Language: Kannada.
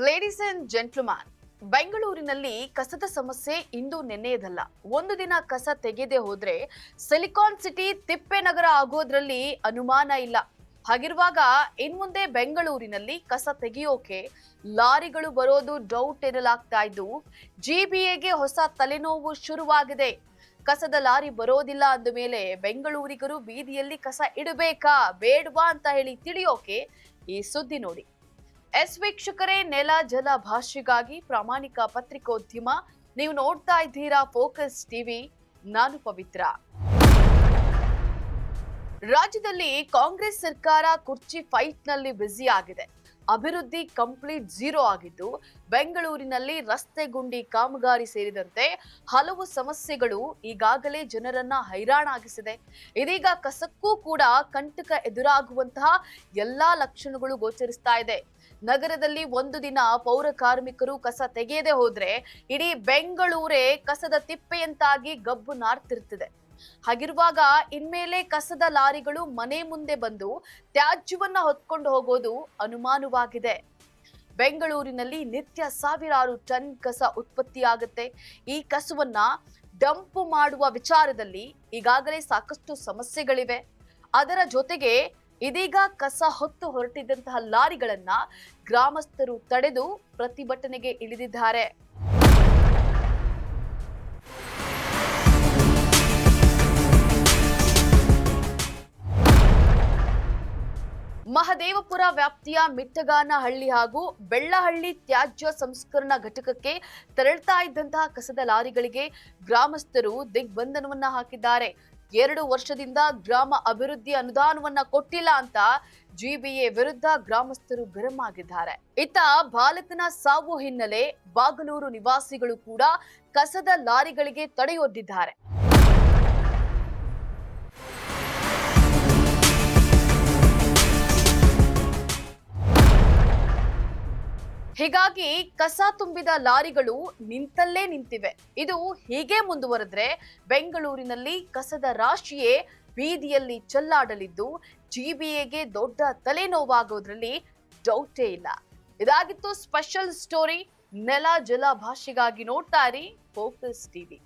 ಲೇಡೀಸ್ ಅಂಡ್ ಜೆಂಟ್ಲ್ಮ್ಯಾನ್, ಬೆಂಗಳೂರಿನಲ್ಲಿ ಕಸದ ಸಮಸ್ಯೆ ಇಂದು ನೆನ್ನೆಯದಲ್ಲ. ಒಂದು ದಿನ ಕಸ ತೆಗೆದೇ ಹೋದ್ರೆ ಸಿಲಿಕಾನ್ ಸಿಟಿ ತಿಪ್ಪೆನಗರ ಆಗೋದ್ರಲ್ಲಿ ಅನುಮಾನ ಇಲ್ಲ. ಹಾಗಿರುವಾಗ ಇನ್ಮುಂದೆ ಬೆಂಗಳೂರಿನಲ್ಲಿ ಕಸ ತೆಗೆಯೋಕೆ ಲಾರಿಗಳು ಬರೋದು ಡೌಟ್ ಎನ್ನಲಾಗ್ತಾ ಇದ್ದು, ಜಿಬಿಎಗೆ ಹೊಸ ತಲೆನೋವು ಶುರುವಾಗಿದೆ. ಕಸದ ಲಾರಿ ಬರೋದಿಲ್ಲ ಅಂದ ಮೇಲೆ ಬೆಂಗಳೂರಿಗರು ಬೀದಿಯಲ್ಲಿ ಕಸ ಇಡಬೇಕಾ ಬೇಡವಾ ಅಂತ ಹೇಳಿ ತಿಳಿಯೋಕೆ ಈ ಸುದ್ದಿ ನೋಡಿ. ವೀಕ್ಷಕರೇ, ನೆಲ ಜಲ ಭಾಷೆಗಾಗಿ ಪ್ರಾಮಾಣಿಕ ಪತ್ರಿಕೋದ್ಯಮ. ನೀವು ನೋಡ್ತಾ ಇದ್ದೀರಾ ಫೋಕಸ್ ಟಿವಿ. ನಾನು ಪವಿತ್ರ. ರಾಜ್ಯದಲ್ಲಿ ಕಾಂಗ್ರೆಸ್ ಸರ್ಕಾರ ಕುರ್ಚಿ ಫೈಟ್ ನಲ್ಲಿ ಬ್ಯುಸಿ ಆಗಿದೆ. ಅಭಿವೃದ್ಧಿ ಕಂಪ್ಲೀಟ್ ಝೀರೋ ಆಗಿದ್ದು, ಬೆಂಗಳೂರಿನಲ್ಲಿ ರಸ್ತೆ ಗುಂಡಿ ಕಾಮಗಾರಿ ಸೇರಿದಂತೆ ಹಲವು ಸಮಸ್ಯೆಗಳು ಈಗಾಗಲೇ ಜನರನ್ನ ಹೈರಾಣಾಗಿಸಿದೆ. ಇದೀಗ ಕಸಕ್ಕೂ ಕೂಡ ಕಂಟಕ ಎದುರಾಗುವಂತಹ ಎಲ್ಲಾ ಲಕ್ಷಣಗಳು ಗೋಚರಿಸ್ತಾ ಇದೆ. ನಗರದಲ್ಲಿ ಒಂದು ದಿನ ಪೌರ ಕಾರ್ಮಿಕರು ಕಸ ತೆಗೆಯದೆ ಹೋದ್ರೆ ಇಡೀ ಬೆಂಗಳೂರೇ ಕಸದ ತಿಪ್ಪೆಯಂತಾಗಿ ಗಬ್ಬು ನಾರ್ತಿರ್ತಿದೆ. ಹಾಗಿರುವಾಗ ಇನ್ಮೇಲೆ ಕಸದ ಲಾರಿಗಳು ಮನೆ ಮುಂದೆ ಬಂದು ತ್ಯಾಜ್ಯವನ್ನ ಹೊತ್ಕೊಂಡು ಹೋಗೋದು ಅನುಮಾನವಾಗಿದೆ. ಬೆಂಗಳೂರಿನಲ್ಲಿ ನಿತ್ಯ ಸಾವಿರಾರು ಟನ್ ಕಸ ಉತ್ಪತ್ತಿಯಾಗುತ್ತೆ. ಈ ಕಸವನ್ನ ಡಂಪ್ ಮಾಡುವ ವಿಚಾರದಲ್ಲಿ ಈಗಾಗಲೇ ಸಾಕಷ್ಟು ಸಮಸ್ಯೆಗಳಿವೆ. ಅದರ ಜೊತೆಗೆ ಇದೀಗ ಕಸ ಹೊತ್ತು ಹೊರಟಿದ್ದಂತಹ ಲಾರಿಗಳನ್ನ ಗ್ರಾಮಸ್ಥರು ತಡೆದು ಪ್ರತಿಭಟನೆಗೆ ಇಳಿದಿದ್ದಾರೆ. ಮಹದೇವಪುರ ವ್ಯಾಪ್ತಿಯ ಮಿಟ್ಟಗಾನಹಳ್ಳಿ ಹಾಗೂ ಬೆಳ್ಳಹಳ್ಳಿ ತ್ಯಾಜ್ಯ ಸಂಸ್ಕರಣಾ ಘಟಕಕ್ಕೆ ತೆರಳ್ತಾ ಇದ್ದಂತಹ ಕಸದ ಲಾರಿಗಳಿಗೆ ಗ್ರಾಮಸ್ಥರು ದಿಗ್ಬಂಧನವನ್ನ ಹಾಕಿದ್ದಾರೆ. 2 ವರ್ಷದಿಂದ ಗ್ರಾಮ ಅಭಿವೃದ್ಧಿ ಅನುದಾನವನ್ನ ಕೊಟ್ಟಿಲ್ಲ ಅಂತ ಜಿಬಿಎ ವಿರುದ್ಧ ಗ್ರಾಮಸ್ಥರು ಗರಂ ಆಗಿದ್ದಾರೆ. ಇತ್ತ ಬಾಲಕನ ಸಾವು ಹಿನ್ನೆಲೆ ಬಾಗಲೂರು ನಿವಾಸಿಗಳು ಕೂಡ ಕಸದ ಲಾರಿಗಳಿಗೆ ತಡೆಯೊಡ್ಡಿದ್ದಾರೆ. ಹೀಗಾಗಿ ಕಸ ತುಂಬಿದ ಲಾರಿಗಳು ನಿಂತಲ್ಲೇ ನಿಂತಿವೆ. ಇದು ಹೀಗೆ ಮುಂದುವರೆದ್ರೆ ಬೆಂಗಳೂರಿನಲ್ಲಿ ಕಸದ ರಾಶಿಯೇ ಬೀದಿಯಲ್ಲಿ ಚೆಲ್ಲಾಡಲಿದ್ದು, ಜಿಬಿಎಗೆ ದೊಡ್ಡ ತಲೆನೋವಾಗೋದ್ರಲ್ಲಿ ಡೌಟೇ ಇಲ್ಲ. ಇದಾಗಿತ್ತು ಸ್ಪೆಷಲ್ ಸ್ಟೋರಿ. ನೆಲ ಜಲ ಭಾಷೆಗಾಗಿ ನೋಡ್ತಾ ಇರಿ ಫೋಕಸ್ ಟಿವಿ.